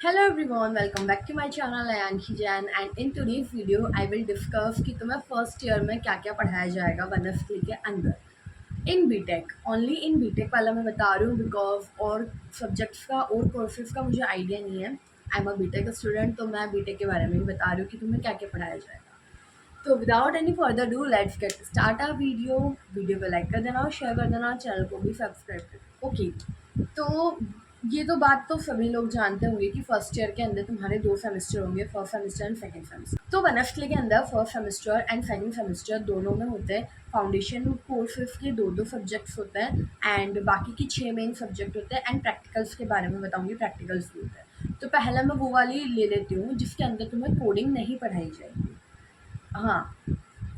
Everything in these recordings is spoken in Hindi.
Hello everyone, welcome back to my channel. I am Anki Jain and in today's video I will discuss कि तुम्हें फर्स्ट ईयर में क्या क्या पढ़ाया जाएगा वनस्थली के अंदर इन बीटेक ओनली इन बीटेक वाला मैं बता रही हूँ बिकॉज और सब्जेक्ट्स का और कोर्सेज का मुझे आइडिया नहीं है। I am a BTech student तो मैं बीटेक के बारे में ही बता रही हूँ कि तुम्हें क्या क्या पढ़ाया जाएगा। तो without any further do let's get start our video को लाइक कर देना और शेयर कर देना, चैनल को भी सब्सक्राइब कर देना। ओके, तो ये तो बात तो सभी लोग जानते होंगे कि फर्स्ट ईयर के अंदर तुम्हारे दो सेमेस्टर होंगे, first semester and second semester. तो वनस्थली के अंदर first semester and second semester दोनों में होते हैं फाउंडेशन कोर्सेज के दो दो सब्जेक्ट्स होते हैं एंड बाकी की 6 मेन सब्जेक्ट होते हैं एंड प्रैक्टिकल्स के बारे में बताऊंगी, प्रैक्टिकल्स भी होते हैं। तो पहला मैं वो वाली ले लेती हूँ जिसके अंदर तुम्हें कोडिंग नहीं पढ़ाई जाएगी। हाँ,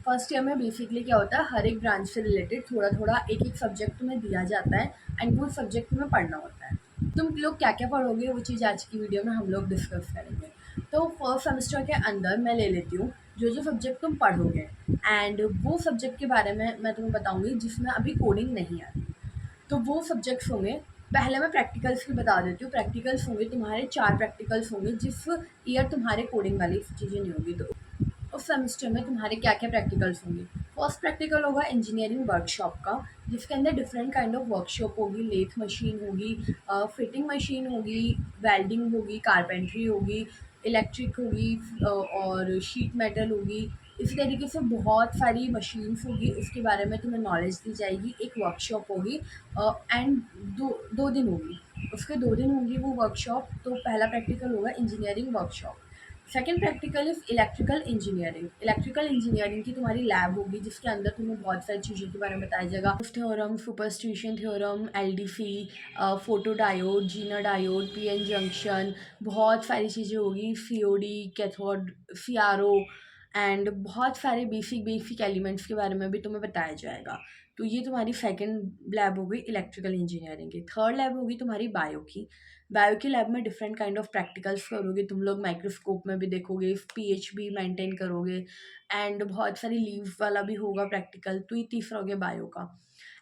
फर्स्ट ईयर में बेसिकली क्या होता है, हर एक ब्रांच से रिलेटेड थोड़ा थोड़ा एक एक सब्जेक्ट तुम्हें दिया जाता है एंड वो सब्जेक्ट तुम्हें पढ़ना होता है। तुम लोग क्या क्या पढ़ोगे वो चीज़ आज की वीडियो में हम लोग डिस्कस करेंगे। तो फर्स्ट सेमेस्टर के अंदर मैं ले लेती हूँ जो जो सब्जेक्ट तुम पढ़ोगे एंड वो सब्जेक्ट के बारे में मैं तुम्हें बताऊँगी जिसमें अभी कोडिंग नहीं आती। तो वो सब्जेक्ट्स होंगे, पहले मैं प्रैक्टिकल्स की बता देती हूँ। प्रैक्टिकल्स होंगे तुम्हारे 4 प्रैक्टिकल्स होंगे जिस ईयर तुम्हारे कोडिंग वाली चीज़ें नहीं होगी। तो उस सेमेस्टर में तुम्हारे क्या क्या प्रैक्टिकल्स होंगे। फर्स्ट प्रैक्टिकल होगा इंजीनियरिंग वर्कशॉप का, जिसके अंदर डिफरेंट काइंड ऑफ वर्कशॉप होगी, लेथ मशीन होगी, फिटिंग मशीन होगी, वेल्डिंग होगी, कारपेंट्री होगी, इलेक्ट्रिक होगी, और शीट मेटल होगी। इसी तरीके से बहुत सारी मशीन्स होगी, उसके बारे में तुम्हें नॉलेज दी जाएगी। एक वर्कशॉप होगी एंड दो दो दिन होगी, उसके 2 दिन होंगी वो वर्कशॉप। तो पहला प्रैक्टिकल होगा engineering workshop. Second practical is electrical engineering. Electrical engineering की तुम्हारी लैब होगी जिसके अंदर तुम्हें बहुत सारी चीज़ों के बारे में बताया जाएगा। Theorem, superstition theorem, LDC, photo diode, zener diode, PN junction, बहुत सारी चीज़ें होगी, सीओडी, कैथोड, सीआरओ एंड बहुत सारे बेसिक बेसिक एलिमेंट्स के बारे में भी तुम्हें बताया जाएगा। तो ये तुम्हारी सेकंड लैब हो गई इलेक्ट्रिकल इंजीनियरिंग की। थर्ड लैब होगी तुम्हारी बायो की। बायो की लैब में डिफरेंट काइंड ऑफ प्रैक्टिकल्स करोगे तुम लोग, माइक्रोस्कोप में भी देखोगे, पीएच भी मेंटेन करोगे एंड बहुत सारी लीव्स वाला भी होगा प्रैक्टिकल। तो ये तीसरा हो गया बायो का।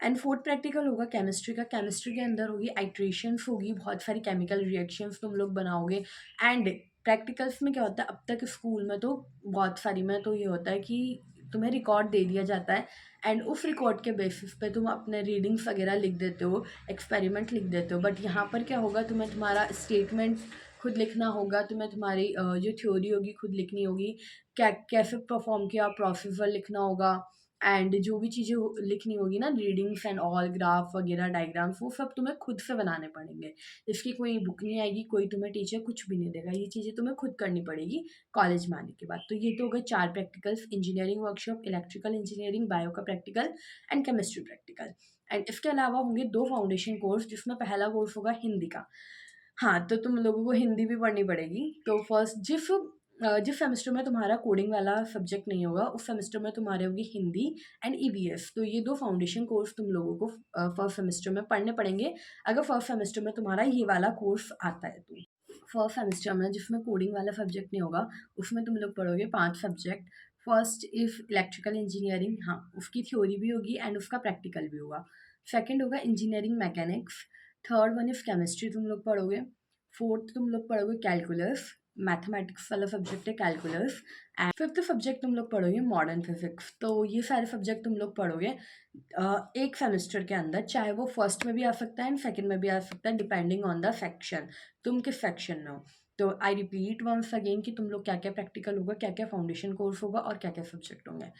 एंड फोर्थ प्रैक्टिकल होगा केमिस्ट्री का। केमिस्ट्री के अंदर होगी आइट्रेशंस होगी, बहुत सारी केमिकल रिएक्शंस तुम लोग बनाओगे। एंड प्रैक्टिकल्स में क्या होता है, अब तक स्कूल में तो बहुत सारी में तो ये होता है कि तुम्हें रिकॉर्ड दे दिया जाता है एंड उस रिकॉर्ड के बेसिस पे तुम अपने रीडिंग्स वगैरह लिख देते हो, एक्सपेरिमेंट लिख देते हो। बट यहाँ पर क्या होगा, तुम्हें तुम्हारा स्टेटमेंट खुद लिखना होगा, तुम्हें तुम्हारी जो थ्योरी होगी खुद लिखनी होगी, क्या कैसे परफॉर्म किया प्रोसीजर लिखना होगा एंड जो भी चीज़ें लिखनी होगी ना, रीडिंग्स एंड ऑल, ग्राफ वगैरह, डायग्राम्स, वो सब तुम्हें खुद से बनाने पड़ेंगे। इसकी कोई बुक नहीं आएगी, कोई तुम्हें टीचर कुछ भी नहीं देगा, ये चीज़ें तुम्हें खुद करनी पड़ेगी कॉलेज में आने के बाद। तो ये तो हो गए 4 practicals, engineering workshop, electrical engineering, bio का practical and chemistry practical. And इसके अलावा होंगे 2 फाउंडेशन कोर्स, जिसमें पहला कोर्स होगा हिंदी का। हाँ, तो तुम लोगों को हिंदी भी पढ़नी पड़ेगी। तो फर्स्ट जिस सेमेस्टर में तुम्हारा कोडिंग वाला सब्जेक्ट नहीं होगा, उस सेमेस्टर में तुम्हारे होगी हिंदी एंड ईवीएस। तो ये 2 फाउंडेशन कोर्स तुम लोगों को फर्स्ट सेमेस्टर में पढ़ने पड़ेंगे, अगर फर्स्ट सेमेस्टर में तुम्हारा ये वाला कोर्स आता है तो। फर्स्ट सेमेस्टर में जिसमें कोडिंग वाला सब्जेक्ट नहीं होगा, उसमें तुम लोग पढ़ोगे 5 subject. First is electrical engineering, हाँ, उसकी थ्योरी भी होगी एंड उसका प्रैक्टिकल भी होगा। सेकंड होगा engineering mechanics. Third one is chemistry तुम लोग पढ़ोगे। फोर्थ तुम लोग पढ़ोगे कैलकुलस, मैथमेटिक्स वाला सब्जेक्ट है कैलकुलस। एंड फिफ्थ सब्जेक्ट तुम लोग पढ़ोगे मॉडर्न फिजिक्स। तो ये सारे सब्जेक्ट तुम लोग पढ़ोगे एक सेमेस्टर के अंदर, चाहे वो फर्स्ट में भी आ सकता है एंड सेकंड में भी आ सकता है, डिपेंडिंग ऑन द सेक्शन, तुम किस सेक्शन में हो। तो आई रिपीट वंस अगेन कि तुम लोग क्या क्या प्रैक्टिकल होगा, क्या क्या फाउंडेशन कोर्स होगा और क्या क्या सब्जेक्ट होंगे।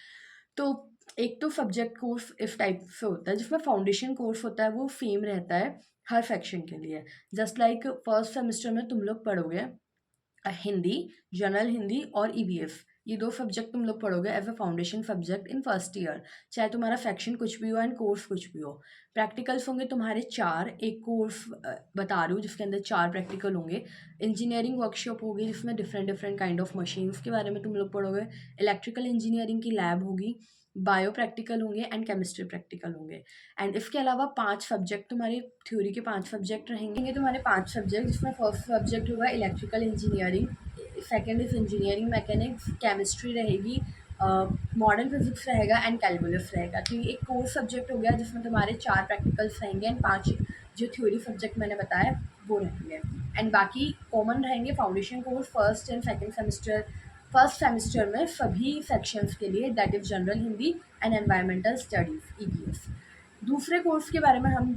तो एक तो सब्जेक्ट कोर्स इस टाइप से होता है, जिसमें फाउंडेशन कोर्स होता है वो सेम रहता है हर सेक्शन के लिए। जस्ट लाइक फर्स्ट सेमेस्टर में तुम लोग पढ़ोगे हिंदी, जनरल हिंदी और ईवीएस, ये 2 सब्जेक्ट तुम लोग पढ़ोगे as a foundation subject in first year, चाहे तुम्हारा सेक्शन कुछ भी हो एंड कोर्स कुछ भी हो। प्रैक्टिकल्स होंगे तुम्हारे 4, एक कोर्स बता रही हूँ जिसके अंदर 4 प्रैक्टिकल होंगे। इंजीनियरिंग वर्कशॉप होगी जिसमें different different kind of machines के बारे में तुम लोग पढ़ोगे। इलेक्ट्रिकल इंजीनियरिंग की लैब होगी, बायो प्रैक्टिकल होंगे एंड केमिस्ट्री प्रैक्टिकल होंगे। एंड इसके अलावा 5 सब्जेक्ट तुम्हारे थ्योरी के 5 सब्जेक्ट रहेंगे तुम्हारे 5 सब्जेक्ट, जिसमें फर्स्ट सब्जेक्ट होगा electrical engineering, second is engineering mechanics, chemistry रहेगी, मॉडर्न फिजिक्स रहेगा एंड कैलकुलस रहेगा। तो ये एक कोर सब्जेक्ट हो गया जिसमें तुम्हारे 4 प्रैक्टिकल्स रहेंगे एंड 5 जो थ्योरी सब्जेक्ट मैंने बताया वो रहेंगे। एंड बाकी कॉमन रहेंगे foundation course first and second semester. First semester में सभी सेक्शंस के लिए, that is general Hindi and environmental studies EVS. दूसरे कोर्स के बारे में हम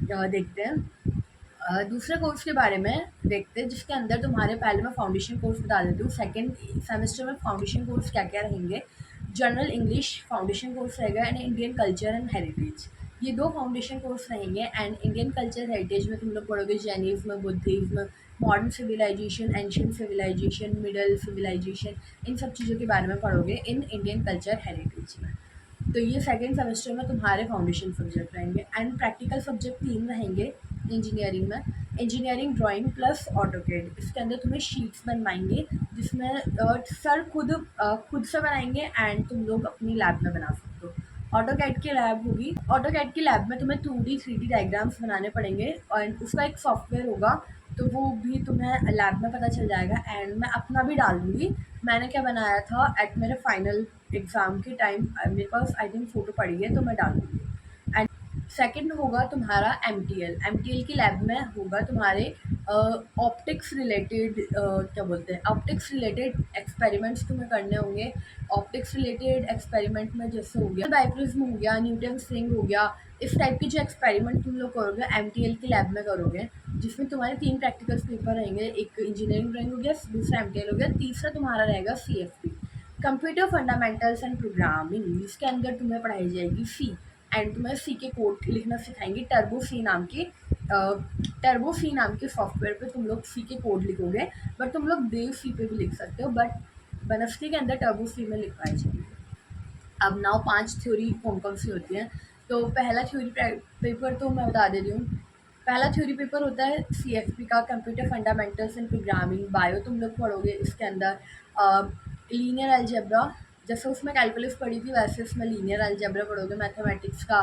देखते हैं। दूसरे कोर्स के बारे में देखते हैं जिसके अंदर तुम्हारे, पहले मैं फाउंडेशन कोर्स बता देती हूँ। सेकेंड सेमेस्टर में फाउंडेशन कोर्स क्या क्या रहेंगे। जनरल इंग्लिश फाउंडेशन कोर्स रहेगा and Indian culture and heritage, ये दो फाउंडेशन कोर्स रहेंगे। एंड इंडियन कल्चर हेरिटेज में तुम लोग पढ़ोगे Jainism, Buddhism, modern civilisation, ancient civilisation, middle civilisation, इन सब चीज़ों के बारे में पढ़ोगे इन इंडियन कल्चर हेरिटेज में। तो ये सेकेंड सेमेस्टर में तुम्हारे फाउंडेशन सब्जेक्ट रहेंगे। एंड प्रैक्टिकल सब्जेक्ट 3 रहेंगे इंजीनियरिंग में। इंजीनियरिंग ड्राइंग प्लस ऑटोकैड, इसके अंदर तुम्हें शीट्स बनवाएंगे जिसमें सर खुद से बनाएंगे एंड तुम लोग अपनी लैब में बना सकते हो। ऑटोकैड की लैब होगी, ऑटोकैड की लैब में तुम्हें 2D 3D डायग्राम्स बनाने पड़ेंगे और उसका एक सॉफ्टवेयर होगा, तो वो भी तुम्हें लैब में पता चल जाएगा। एंड मैं अपना भी डाल दूँगी, मैंने क्या बनाया था एट मेरे फाइनल एग्ज़ाम के टाइम, मेरे पास आई थिंक फ़ोटो पड़ी है तो मैं डाल दूँगी। एंड सेकंड होगा तुम्हारा एमटीएल की लैब में होगा तुम्हारे ऑप्टिक्स रिलेटेड, क्या बोलते हैं, ऑप्टिक्स रिलेटेड एक्सपेरिमेंट्स तुम्हें करने होंगे। ऑप्टिक्स रिलेटेड एक्सपेरिमेंट में जैसे हो गया बाइप्रिज्म, हो गया न्यूटन रिंग, हो गया, इस टाइप के जो एक्सपेरिमेंट तुम लोग करोगे एमटीएल की लैब में करोगे, जिसमें तुम्हारे 3 प्रैक्टिकल्स पेपर रहेंगे। एक इंजीनियरिंग ड्राइंग हो गया, दूसरा एमटीएल हो गया, तीसरा तुम्हारा रहेगा CFP, computer fundamentals and programming, जिसके अंदर तुम्हें पढ़ाई जाएगी सी। एंड तुम्हें सी के कोड लिखना सिखाएंगे। टर्बो सी नाम के सॉफ्टवेयर पे तुम लोग सी के कोड लिखोगे, बट तुम लोग देव सी पे भी लिख सकते हो, बट बनस्टी के अंदर टर्बो सी में लिखवाई जाएगी। अब नाउ 5 थ्योरी कौन कौन सी होती हैं। तो पहला थ्योरी पेपर तो मैं बता दे रही हूँ। पहला थ्योरी पेपर होता है सीएफपी का, computer fundamentals and programming. Bio तुम लोग पढ़ोगे, इसके अंदर लीनियर अलजेब्रा, जैसे उसमें कैलकुलस पढ़ी थी वैसे उसमें लीनियर अलजेब्रा पढ़ोगे मैथमेटिक्स का।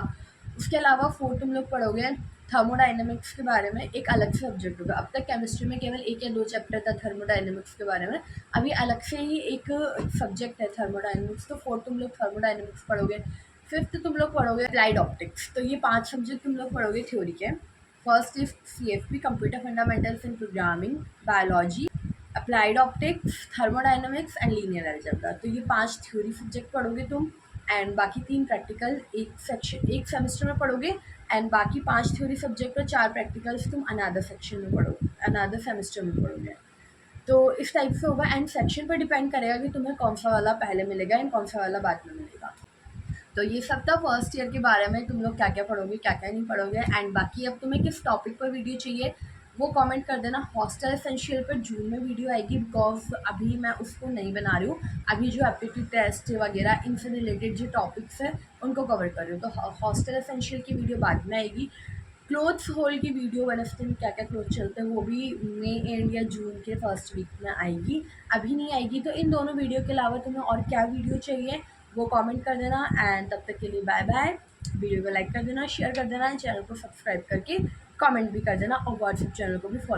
उसके अलावा 4 तुम लोग पढ़ोगे थर्मोडाइनमिक्स के बारे में, एक अलग से सब्जेक्ट होगा। अब तक केमिस्ट्री में केवल 1 या 2 चैप्टर था थर्मोडाइनमिक्स के बारे में, अभी अलग से ही एक सब्जेक्ट है थर्मोडाइनमिक्स। तो 4 तुम लोग थर्मोडाइनमिक्स पढ़ोगे। 5th तुम लोग पढ़ोगे अप्लाइड ऑप्टिक्स। तो ये 5 सब्जेक्ट तुम लोग पढ़ोगे थ्योरी के। First is CFP, computer fundamentals in programming, biology, applied optics, thermodynamics and linear algebra. तो ये 5 थ्योरी सब्जेक्ट पढ़ोगे तुम, एंड बाकी 3 प्रैक्टिकल एक सेमेस्टर में पढ़ोगे। एंड बाकी 5 थ्योरी सब्जेक्ट और 4 प्रैक्टिकल्स तुम अनदर सेक्शन में पढ़ोगे, अनदर सेमेस्टर में पढ़ोगे। तो इस टाइप से होगा। एंड सेक्शन पर डिपेंड करेगा कि तुम्हें कौन सा वाला पहले मिलेगा एंड कौन सा वाला बाद में मिलेगा। तो ये सब था फर्स्ट ईयर के बारे में, तुम लोग क्या क्या पढ़ोगे क्या क्या नहीं पढ़ोगे। एंड बाकी अब तुम्हें किस टॉपिक पर वीडियो चाहिए वो कमेंट कर देना। हॉस्टल एसेंशियल पर जून में वीडियो आएगी, बिकॉज अभी मैं उसको नहीं बना रही हूँ। अभी जो एप्टीट्यूड टेस्ट वगैरह इनसे रिलेटेड जो टॉपिक्स हैं उनको कवर कर रही हूँ। तो हॉस्टल एसेंशियल की वीडियो बाद में आएगी। क्लोथ्स होल की वीडियो वेडनेसडे में क्या क्या क्लोथ चलते हैं वो भी मई एंड या जून के फर्स्ट वीक में आएगी, अभी नहीं आएगी। तो इन दोनों वीडियो के अलावा तुम्हें और क्या वीडियो चाहिए वो कमेंट कर देना। एंड तब तक के लिए बाय बाय। वीडियो को लाइक कर देना, शेयर कर देना, चैनल को सब्सक्राइब करके कमेंट भी कर देना और व्हाट्सएप चैनल को भी फॉलो